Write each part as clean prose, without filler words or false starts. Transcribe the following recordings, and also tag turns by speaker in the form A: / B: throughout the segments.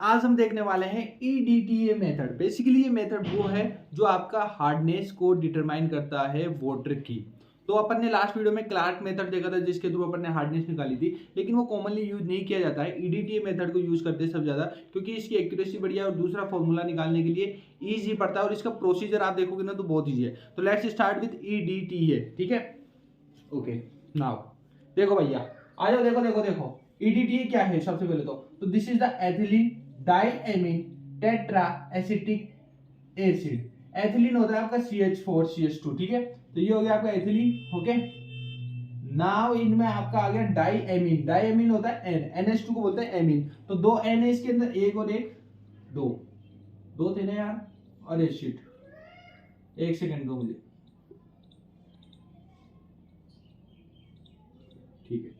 A: आज हम देखने वाले हैं EDTA मेथड। बेसिकली ये मेथड वो है जो आपका हार्डनेस को डिटरमाइन करता है वाटर की। तो अपन ने लास्ट वीडियो में क्लार्क मेथड देखा था जिसके थ्रू अपन ने हार्डनेस निकाली थी, लेकिन वो कॉमनली यूज नहीं किया जाता है। EDTA मेथड को यूज करते हैं सब ज्यादा, क्योंकि इसकी एक्यूरेसी बढ़िया है और दूसरा फॉर्मूला निकालने के लिए ईजी पड़ता है और इसका प्रोसीजर आप देखोगे ना तो बहुत ईजी है। तो लेट्स स्टार्ट विद EDTA। ठीक है, ओके। नाउ देखो भैया, आ जाओ, देखो देखो देखो EDTA क्या है। सबसे पहले तो this is the ethylene diamine tetra acetic acid. Ethylene होता है आपका CH4CH2। ठीक है, तो ये हो गया आपका एथिलीन। ओके, नाउ इनमें आपका आ गया डाइएमीन। डाइएमीन होता है NH2 को बोलते हैं एमीन। तो दो N है इसके अंदर, एक और एक, दो दो थे ना यार। अरे शिट, एक सेकंड दो मुझे। ठीक है,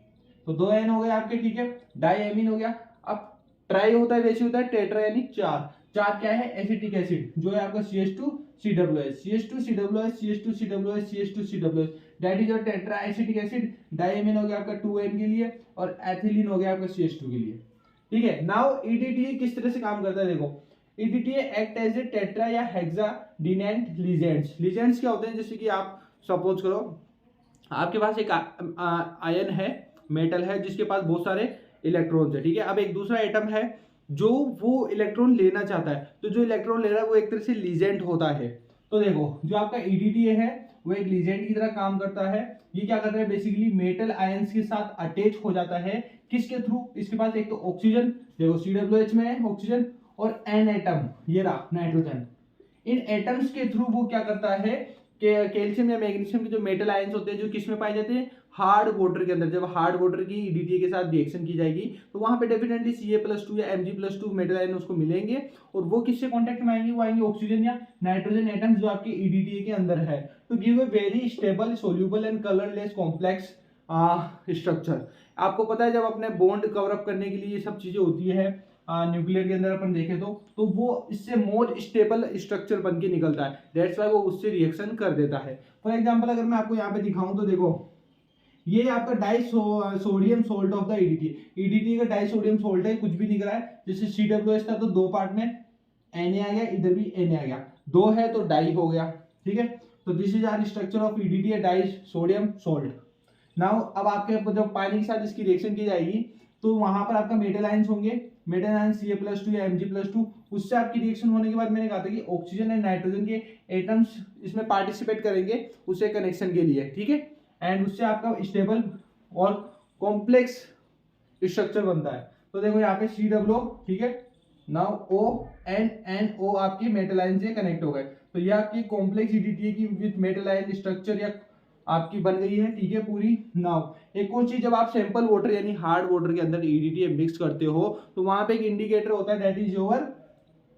A: तो दो N हो गए आपके। ठीक है, डाइएमीन हो गया। अब ट्राई होता है, वैसे होता है टेट्रा, यानी चार। चार क्या है? एसिटिक एसिड, जो है आपका CH2COOH, CH2COOH, CH2COOH, CH2COOH, that is your tetra acetic acid. Diamine हो गया आपका 2N के लिए, और एथिलीन हो गया आपका CH2 के लिए। ठीक है, नाउ EDTA किस तरह से काम करता है देखो। EDTA act as a tetra या हेक्साडिनेंट लिगेंड्स। लिगेंड्स क्या होते हैं? जैसे कि आप सपोज करो आपके पास एक आयन है, मेटल है, जिसके पास बहुत सारे इलेक्ट्रॉन्स है। ठीक है, अब एक दूसरा एटम है जो वो इलेक्ट्रॉन लेना चाहता है, तो जो इलेक्ट्रॉन ले रहा है वो एक तरह से लीजेंड होता है। तो देखो, जो आपका EDTA है वो एक लीजेंड की तरह काम करता है। ये क्या करता है? बेसिकली मेटल आयंस के साथ अटैच हो जाता है। किसके थ्रू? इसके पास एक तो ऑक्सीजन, देखो COOH में है ऑक्सीजन, और N एटम, ये रहा नाइट्रोजन। इन एटम्स के थ्रू वो क्या करता है कि कैल्शियम या मैग्नीशियम के जो मेटल आयंस होते हैं, जो किस में पाए जाते हैं? हार्ड वाटर के अंदर। जब हार्ड वाटर की EDTA के साथ रिएक्शन की जाएगी तो वहां पे डेफिनेटली Ca+2 या Mg+2 मेटल आयन उसको मिलेंगे, और वो किससे कांटेक्ट में आएंगे? वो आएंगे ऑक्सीजन या नाइट्रोजन एटम्स जो आपके EDTA के अंदर है, to give a very stable soluble and colourless complex structure. आपको पता है जब अपने बॉन्ड कवर अप करने के लिए ये सब चीजें होती है न्यूक्लियर के अंदर अपन देखें तो वो इससे मोर स्टेबल स्ट्रक्चर बन के निकलता है। दैट्स वाई वो उससे रिएक्शन कर देता है। फॉर एग्जांपल अगर मैं आपको यहाँ पे दिखाऊं तो देखो, ये आपका sodium salt of the EDTA का डाइसोडियम सोल्ट है, कुछ भी नहीं करा है। जैसे COOH था तो दो पार्ट में Na आ गया, इधर भी Na आ गया, दो है तो डाई हो गया। ठीक है, तो this is our structure of EDTA disodium salt. Now अब आपके जब पानी के साथ इसकी रिएक्शन की जाएगी तो वहां पर आपका मेटल आयंस होंगे, मेटल आयंस Ca+2 या Mg+2। उससे आपकी रिएक्शन होने के बाद मैंने कहा था कि ऑक्सीजन एंड नाइट्रोजन के एटम्स इसमें पार्टिसिपेट करेंगे उससे कनेक्शन के लिए। ठीक है, एंड उससे आपका स्टेबल और कॉम्प्लेक्स स्ट्रक्चर बनता है। तो देखो यहाँ पे COO। ठीक है, नाउ ONNO आपकी मेटल आयन से कनेक्ट हो गए, तो ये आपकी कॉम्प्लेक्स EDTA की विद मेटल आयन स्ट्रक्चर या आपकी बन गई है। ठीक है, पूरी। नाउ एक और चीज, जब आप सैंपल वाटर यानी हार्ड वाटर के अंदर EDTA मिक्स करते हो तो वहां पे एक इंडिकेटर होता है, that is your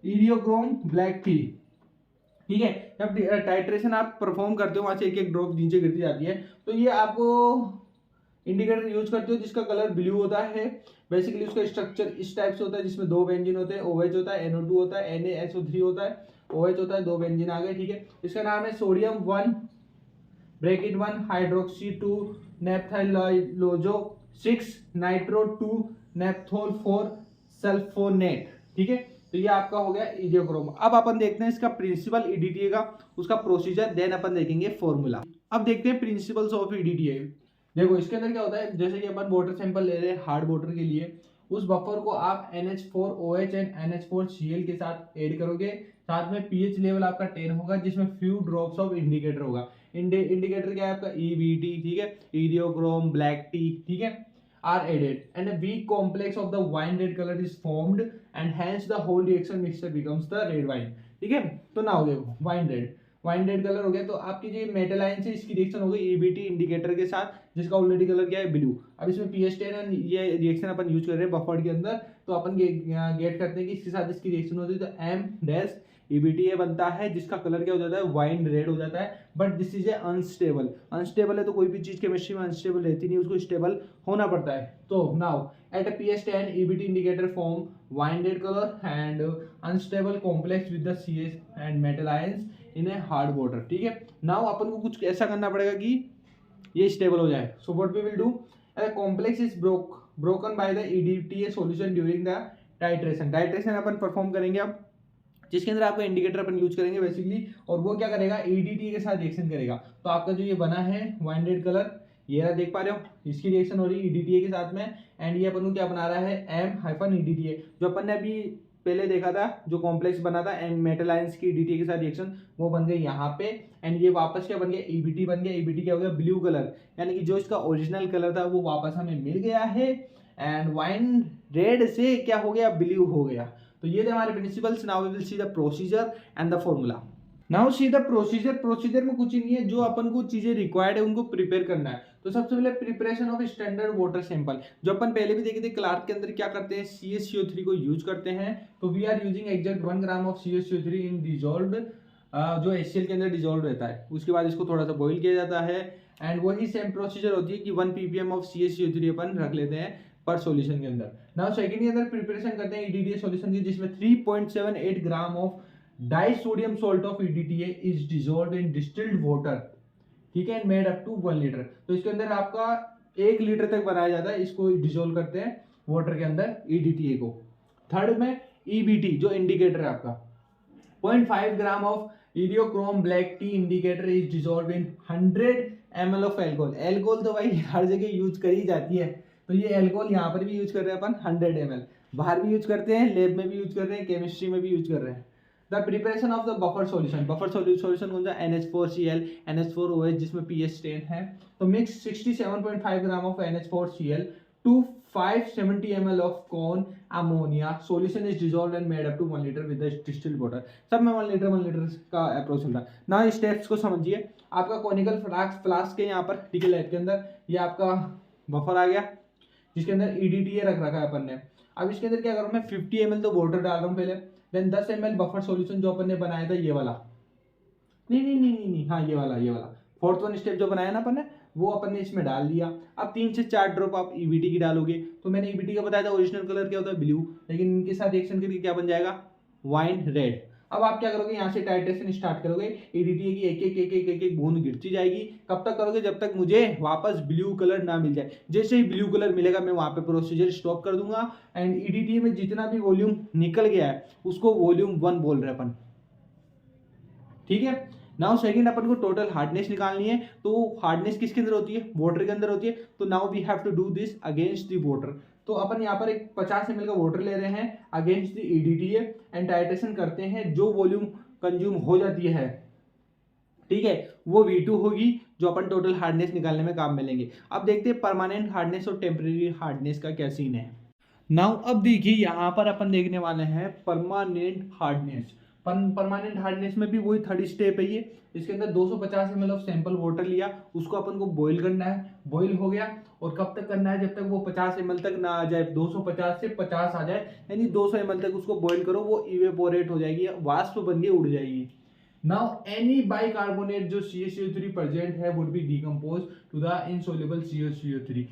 A: Eriochrome black T. ठीक है, जब टाइट्रेशन आप परफॉर्म करते हो वहां से एक एक ड्रॉप नीचे गिरती जाती है, तो ये आपको इंडिकेटर यूज करते हो जिसका कलर ब्लू होता है। बेसिकली उसका स्ट्रक्चर इस टाइप से होता है, जिसमें दो बेंजीन होते हैं, OH होता है, NO2 होता है, NaSO3 होता है, OH होता है, दो बेंजीन आ गए। ठीक है, इसका नाम है sodium 1 bracket 1 hydroxy 2 naphthylazo 6 nitro 2 naphthol 4 sulfonate. ठीक है, तो ये आपका हो गया इडियोक्रोम। अब अपन देखते हैं इसका प्रिंसिपल EDTA का, उसका प्रोसीजर, देन अपन देखेंगे फॉर्मूला। अब देखते हैं प्रिंसिपल्स ऑफ EDTA। देखो इसके अंदर क्या होता है, जैसे कि अपन वाटर सैंपल ले रहे हैं हार्ड वाटर के लिए, उस बफर को आप NH4OH एंड NH4Cl के साथ ऐड करोगे। साथ में pH लेवल आपका 10 होगा, जिसमें फ्यू ड्रॉप्स ऑफ इंडिकेटर होगा। इंडिकेटर क्या है आपका? EBT। ठीक है, इरियोक्रोम ब्लैक टी। ठीक है, are added and a weak complex of the wine red color is formed and hence the whole reaction mixture becomes the red wine। ठीक है, तो ना हो देखो वाइन रेड कलर हो गया, तो आपकी जो मेटल आयन से इसकी रिएक्शन हो गई EBT इंडिकेटर के साथ, जिसका ऑलरेडी कलर क्या है? ब्लू। अब इसमें pH 10 ये रिएक्शन अपन यूज कर रहे हैं बफर के अंदर, तो अपन गेट करते हैं कि इसके साथ इसकी रिएक्शन होती है तो M- EBTA बनता है, जिसका कलर क्या हो जाता है? वाइन रेड हो जाता है। But this is a unstable है, तो कोई भी चीज केमिस्ट्री में अनस्टेबल रहती नहीं, उसको स्टेबल होना पड़ता है। तो now at a pH 10 EBT indicator form wine red colour and unstable complex with the CH and metal ions in a hard water. ठीक है, नाउ अपन को कुछ ऐसा करना पड़ेगा कि ये स्टेबल हो जाए। So what we will do, complex is broken by the EDTA solution during the titration अपन परफॉर्म करेंगे अब, जिसके अंदर आपका इंडिकेटर अपन यूज करेंगे बेसिकली, और वो क्या करेगा ईडीटी के साथ रिएक्शन करेगा। तो आपका जो ये बना है वाइन रेड कलर, ये रहा, देख पा रहे हो, इसकी रिएक्शन हो रही है ईडीटीए के साथ में, एंड ये अपन को क्या बना रहा है M-ईडीटीए, जो अपन ने अभी पहले देखा था जो कॉम्प्लेक्स बना था एंड मेटल आयंस की ईडीटीए के साथ रिएक्शन, वो बन गई यहाँ पे, एंड ये वापस क्या बन गया ईबीटी बन गया। ईबीटी क्या हो गया ब्लू कलर, यानी कि जो इसका ओरिजिनल कलर था वो वापस हमें मिल गया है, एंड वाइन रेड से क्या हो गया ब्लू हो गया। तो ये थे हमारे principles. Now we will see the procedure and the formula. Now see the procedure. Procedure में कुछ ही नहीं है, जो अपन को चीजें रिक्वायर्ड है उनको प्रिपेयर करना है। तो सबसे पहले preparation of standard water sample, जो अपन पहले भी देखे थे क्लार्क के अंदर क्या करते हैं, CaCO3 को यूज करते हैं। तो we are using exact 1 gram of CaCO3 in dissolved, जो HCl के अंदर डिजोल्व रहता है। उसके बाद इसको थोड़ा सा बॉइल किया जाता है, एंड वही सेम प्रोसीजर होती है कि 1 ppm ऑफ CaCO3 अपन रख लेते हैं पर सॉल्यूशन के अंदर। नाउ सेकंड के अंदर प्रिपरेशन करते हैं EDTA सॉल्यूशन की, जिसमें 3.78 gram of disodium salt of EDTA is dissolved in distilled water, ठीक है, मेड अप टू 1 लीटर। तो इसके अंदर आपका 1 लीटर तक बनाया जाता है, इसको डिसॉल्व करते हैं वाटर के अंदर EDTA को। थर्ड में EBT जो इंडिकेटर है आपका, 0.5 gram of eriochrome black T indicator is dissolve in 100 ml of alcohol. Alcohol तो भाई हर जगह यूज करी जाती है, तो ये एल्कोहल यहाँ पर भी यूज कर रहे हैं अपन 100 ml, बाहर भी यूज करते हैं, लैब में भी यूज कर रहे हैं, केमिस्ट्री में भी यूज कर रहे हैं। The preparation of the buffer solution. Buffer solution कौन सा, NH4Cl NH4OH जिसमें pH 10 है। तो mix 67.5 gram of NH4Cl to 570 ml of corn ammonia. Solution is dissolved and made up to 1 litre with distilled water. सब में 1 litre का approach चल रहा है ना। स्टेप्स को समझिए। आपका कॉनिकल फ्लास्क है यहाँ पर, ठीक है, लैब के अंदर ये आपका बफर आ गया, जिसके अंदर EDTA रख रखा है अपन ने। अब इसके अंदर क्या करूँ मैं, 50 ml तो वाटर डाल रहा हूँ पहले, देन 10 ml बफर सॉल्यूशन जो अपन ने बनाया था, ये वाला, नहीं, हाँ ये वाला फोर्थ वन स्टेप जो बनाया ना अपन ने, वो अपन ने इसमें डाल दिया। अब 3 से 4 ड्रॉप आप EBT की डालोगे। तो मैंने EBT का बताया था ओरिजिनल कलर क्या होता है ब्लू, लेकिन इनके साथ रिएक्शन करके क्या बन जाएगा वाइन रेड। अब आप क्या करोगे, यहाँ से टाइट्रेशन स्टार्ट करोगे, EDTA की एक बूंद गिरती जाएगी। कब तक करोगे, जब तक मुझे वापस ब्लू कलर ना मिल जाए। जैसे ही ब्लू कलर मिलेगा मैं वहां पे प्रोसीजर स्टॉप कर दूंगा, एंड EDTA में जितना भी वॉल्यूम निकल गया है उसको वॉल्यूम 1 बोल रहे अपन, ठीक है। नाउ सेकंड अपन को टोटल हार्डनेस निकालनी है। तो हार्डनेस किसके अंदर होती है, वाटर के अंदर होती है। तो now we have to do this against the water. तो अपन यहाँ पर एक 50 ml का वाटर ले रहे हैं against the EDTA, and titration करते हैं। जो वॉल्यूम कंज्यूम हो जाती है, ठीक है, वो V2 होगी, जो अपन टोटल हार्डनेस निकालने में काम में लेंगे। अब देखते हैं परमानेंट हार्डनेस और टेम्परेरी हार्डनेस का क्या सीन है। नाउ अब देखिए यहाँ पर अपन देखने वाले हैं परमानेंट हार्डनेस। परमानेंट हार्डनेस में भी वही थर्ड स्टेप है ये। इसके अंदर 250 ml ऑफ सैंपल वाटर लिया, उसको अपन को बॉईल करना है। बॉईल हो गया, और कब तक करना है, जब तक वो 50 ml तक ना आ जाए, 250 से 50 आ जाए, यानी 200 ml तक उसको बॉईल करो, वो इवेपोरेट हो जाएगी, वाष्प बन के उड़ जाएगी। नाउ एनी बाइकार्बोनेट जो CaCO3 प्रेजेंट है would be decompose to the insoluble CaCO3।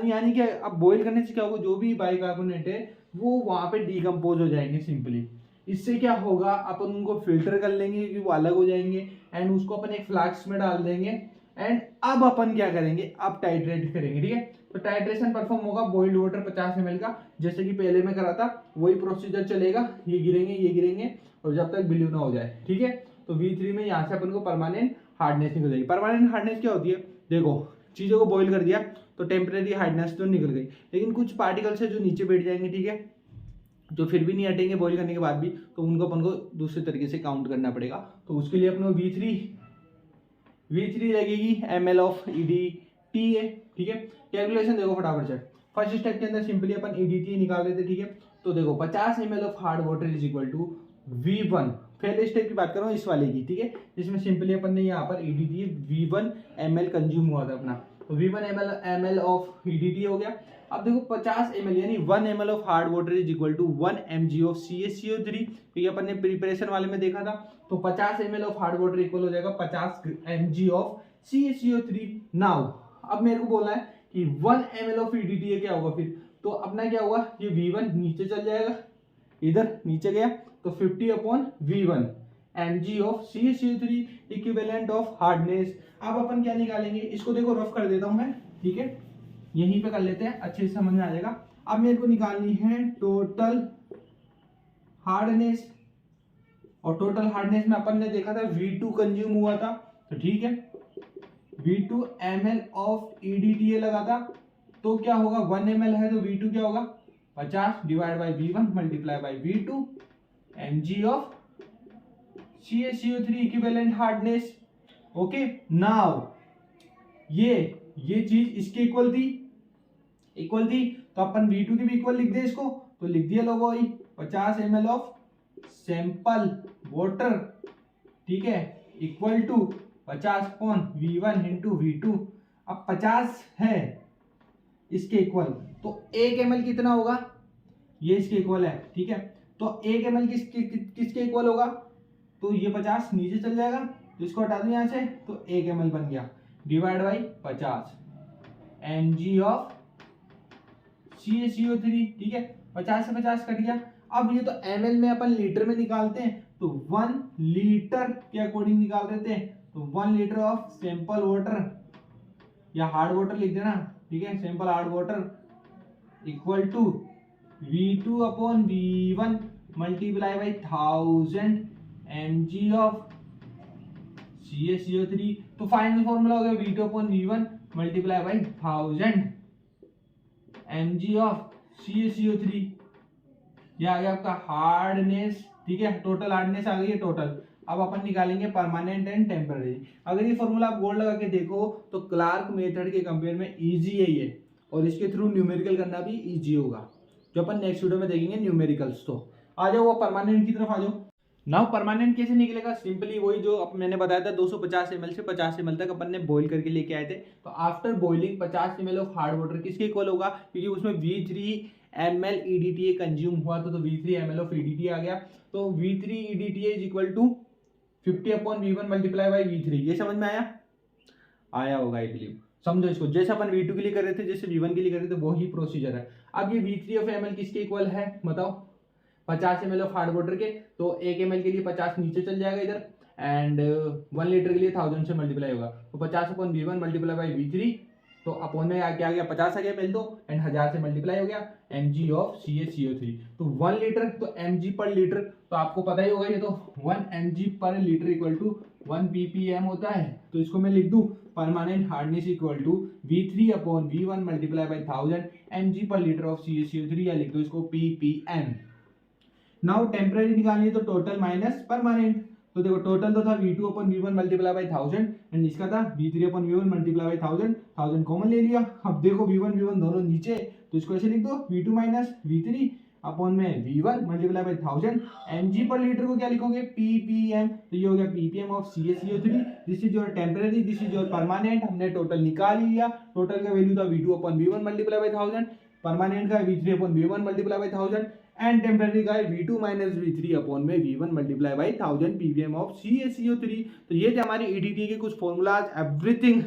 A: यानी कि अब बॉईल करने से क्या होगा, जो भी बाइकार्बोनेट है वो वहां पे डिकम्पोज हो जाएंगे सिंपली। इससे क्या होगा, अपन उनको फिल्टर कर लेंगे क्योंकि वो अलग हो जाएंगे, एंड उसको अपन एक फ्लास्क में डाल देंगे। एंड अब अपन क्या करेंगे, अब टाइट्रेट करेंगे, ठीक है। तो टाइट्रेशन परफॉर्म होगा बॉइल्ड वाटर 50 ml का, जैसे कि पहले में करा था वही प्रोसीजर चलेगा। ये गिरेंगे और जब तक ब्लू ना हो जाए, ठीक है। तो V3 में यहाँ से अपन को परमानेंट हार्डनेस निकल जाएगी। परमानेंट हार्डनेस क्या होती है, देखो चीज़ों को बॉईल कर दिया तो टेम्परेरी हार्डनेस तो निकल गई, लेकिन कुछ पार्टिकल्स है जो नीचे बैठ जाएंगे, ठीक है, जो फिर भी नहीं हटेंगे बॉईल करने के बाद भी, तो उनको अपन को दूसरे तरीके से काउंट करना पड़ेगा। तो उसके लिए अपन को V3 लगेगी ml ऑफ EDTA, ठीक है। कैलकुलेशन देखो फटाफट से। फर्स्ट स्टेप के अंदर सिंपली अपन EDTA निकाल रहे थे, ठीक है। तो देखो 50 ml of hard water is equal to V1। पहले स्टेप की बात कर रहा हूँ इस वाले की, ठीक है, जिसमें सिंपली अपन ने यहाँ पर EDTA V1 ml कंज्यूम हुआ था अपना। तो V1 ml ऑफ EDTA हो गया। अब देखो 50 ml यानी 1 ml of hard water is equal to 1 mg of CaCO3, क्योंकि अपन ने प्रिपरेशन वाले में देखा था। तो 50 ml of hard water equal हो जाएगा 50 mg ऑफ CaCO3। नाउ अब मेरे को बोलना है कि 1 ml ऑफ EDTA क्या होगा फिर। तो अपना क्या होगा, ये V1 नीचे चल जाएगा, इधर नीचे गया, तो 50/V1 mg of CaCO3 equivalent of hardness. अब अपन क्या निकालेंगे, इसको देखो रफ कर देता हूं मैं, ठीक है, यहीं पे कर लेते हैं, अच्छे से समझ में आ जाएगा। अब मेरे को निकालनी है टोटल हार्डनेस, और टोटल हार्डनेस में अपन ने देखा था V2 कंज्यूम हुआ था, तो ठीक है V2 ml ऑफ EDTA लगा था, तो क्या होगा 1 ml है तो V2 क्या होगा 50 divide by V1 multiply by V2 mg of CaCO3 equivalent hardness. Okay, now ये चीज इसके इक्वल थी, तो अपन V2 की भी इक्वल लिख दे इसको, तो लिख दिया लोगों 50 ml ऑफ सैंपल वाटर, ठीक है, equal to 50 upon V1 into V2। अब 50 है इसके इक्वल, तो 1 ml कितना होगा, ये इसके इक्वल है, ठीक है, तो 1 ml किसके इक्वल होगा, तो ये 50 नीचे चल जाएगा, तो इसको हटा दो यहाँ से, तो 1 ml बन गया divide by 50 mg of CaCO3, ठीक है, 50 से 50 कट गया। अब ये तो ml में अपन लीटर में निकालते हैं, तो 1 लीटर के अकॉर्डिंग निकाल देते हैं, तो 1 लीटर ऑफ सैंपल वाटर या हार्ड वाटर लिख देना, ठीक है, sample hard water equal to V2 upon V1 multiply by 1000 mg of CaCO3। तो फाइनल फॉर्मूला हो गया V2 upon V1 multiply by 1000 mg of CaCO3। यह आ गया आपका हार्डनेस, ठीक है, टोटल हार्डनेस आ गई है टोटल। अब अपन निकालेंगे परमानेंट एंड टेम्पररी। अगर ये फॉर्मूला आप गोल्ड लगा के देखो तो क्लार्क मेथड के कंपेयर में इजी है ये, और इसके थ्रू न्यूमेरिकल करना भी इजी होगा, जो अपन नेक्स्ट वीडियो में देखेंगे न्यूमेरिकल्स। तो आ जाओ वो परमानेंट की तरफ आ जाओ। नाउ परमानेंट कैसे निकलेगा, सिंपली वही जो अब मैंने बताया था 250 ml से 50 ml तक अपन ने बॉईल करके लेके आए थे, तो after boiling 50 ml of hard water किसके इक्वल होगा, क्योंकि उसमें V3 ml EDTA कंज्यूम हुआ तो V3 ml ऑफ EDTA आ गया, तो V3 EDTA is equal to 50 upon V1 multiply by V3। ये समझ में आया होगा आई बिलीव। समझो इसको, जैसे अपन V2 के लिए कर रहे थे, जैसे V1 के लिए कर रहे थे, वही प्रोसीजर है। अब ये V3 ऑफ ml किसके इक्वल है बताओ, 50 ml ऑफ हार्ड वाटर के, तो 1 ml के लिए 50 नीचे चल जाएगा इधर, एंड 1 लीटर के लिए 1000 से मल्टीप्लाई होगा, तो 50 upon V1 multiply by V3, तो अपॉन में क्या आ गया 50 आ गया मिल दो, एंड 1000 से मल्टीप्लाई हो गया mg ऑफ CaCO3। तो 1 लीटर तो mg पर लीटर, तो आपको पता ही होगा ये तो 1 mg per litre equal to 1 ppm होता है, तो इसको मैं लिख दूं permanent hardness equal to V3 upon V1 multiply by 1000 mg per litre of CaCO3, या लिख दो इसको ppm। नाउ टेम्परेरी निकालनी है तो टोटल माइनस परमानेंट, तो देखो टोटल तो था V2 upon V1 multiply by 1000 and इसका था V3 upon V1 multiply by 1000 common ले लिया। अब देखो V1 दोनों नीचे, तो इसको ऐसे लिख दो V2 माइनस V3 अपॉन में V1 multiply by 1000 mg per litre को क्या लिखोगे ppm, तो ये हो गया ppm of CaCO3। This is your temporary, this is your permanent. हमने टोटल निकाल लिया, टोटल का वैल्यू था V2 upon V1 multiply by 1000, permanent का V3 upon V1 multiply by 1000 and temporary का है V2 माइनस V3 अपॉन में V1 multiply by 1000 ppm of CaCO3। तो ये थे हमारे EDTA के कुछ फॉर्मूलाज, एवरीथिंग।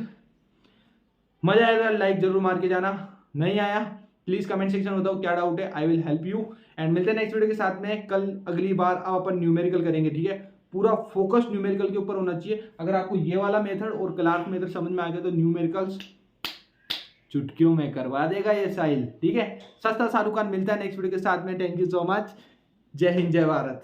A: मजा आएगा, लाइक जरूर मार के जाना, नहीं आया प्लीज कमेंट सेक्शन में बताओ क्या डाउट है, I will help you. And मिलते हैं नेक्स्ट वीडियो के साथ में कल, अगली बार अब अपन न्यूमेरिकल करेंगे, ठीक है, पूरा फोकस न्यूमेरिकल के ऊपर होना चाहिए। अगर आपको ये वाला मेथड और क्लार्क मेथड समझ में आ गया तो न्यूमेरिकल्स चुटकियों में करवा देगा ये साहिल, ठीक है। सस्ता शाहरुख खान। मिलता है नेक्स्ट वीडियो के साथ में, थैंक यू सो मच, जय हिंद जय भारत।